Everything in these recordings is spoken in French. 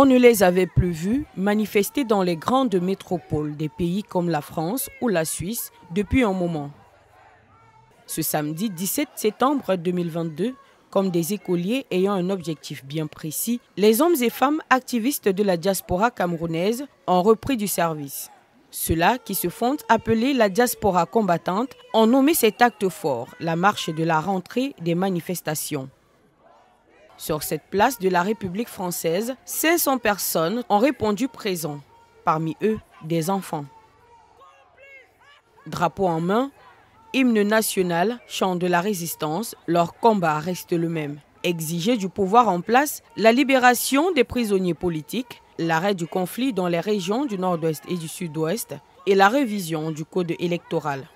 On ne les avait plus vus manifester dans les grandes métropoles des pays comme la France ou la Suisse depuis un moment. Ce samedi 17 septembre 2022, comme des écoliers ayant un objectif bien précis, les hommes et femmes activistes de la diaspora camerounaise ont repris du service. Ceux-là, qui se font appeler la diaspora combattante, ont nommé cet acte fort la marche de la rentrée des manifestations. Sur cette place de la République française, 500 personnes ont répondu présents, parmi eux des enfants. Drapeau en main, hymne national, chant de la résistance, leur combat reste le même. Exiger du pouvoir en place la libération des prisonniers politiques, l'arrêt du conflit dans les régions du nord-ouest et du sud-ouest et la révision du code électoral.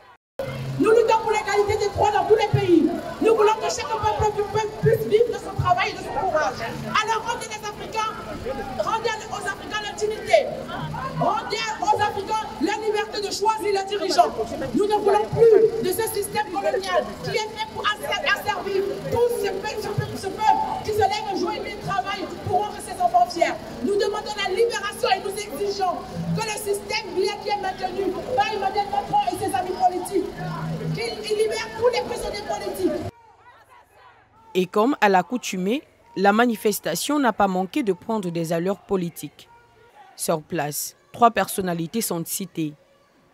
Nous luttons pour l'égalité des droits dans tous les pays. Nous voulons que chaque peuple puisse vivre de son travail et de son courage. Alors rendez les Africains, rendez aux Africains leur dignité, rendez aux Africains la liberté de choisir leurs dirigeants. Nous ne voulons plus de ce système colonial qui est fait pour asservir tout ce peuple qui se lève un jour et nuit travaille pour rendre ses enfants fiers. Nous demandons la libération et nous exigeons que le système bien qui est maintenu par Emmanuel Macron et ses amis politiques, qu'il libère tous les prisonniers politiques. Et comme à l'accoutumée, la manifestation n'a pas manqué de prendre des allures politiques. Sur place, 3 personnalités sont citées.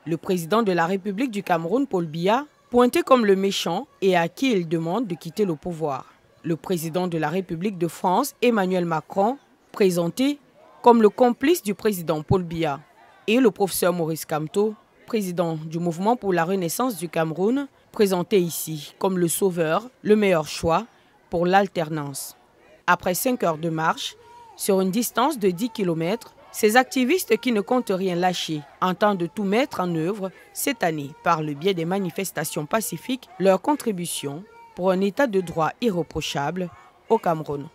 Le président de la République du Cameroun, Paul Biya, pointé comme le méchant et à qui il demande de quitter le pouvoir. Le président de la République de France, Emmanuel Macron, présenté comme le complice du président Paul Biya. Et le professeur Maurice Kamto, président du Mouvement pour la Renaissance du Cameroun, présenté ici comme le sauveur, le meilleur choix pour l'alternance. Après 5 heures de marche, sur une distance de 10 km, ces activistes qui ne comptent rien lâcher entendent tout mettre en œuvre cette année par le biais des manifestations pacifiques leur contribution pour un état de droit irréprochable au Cameroun.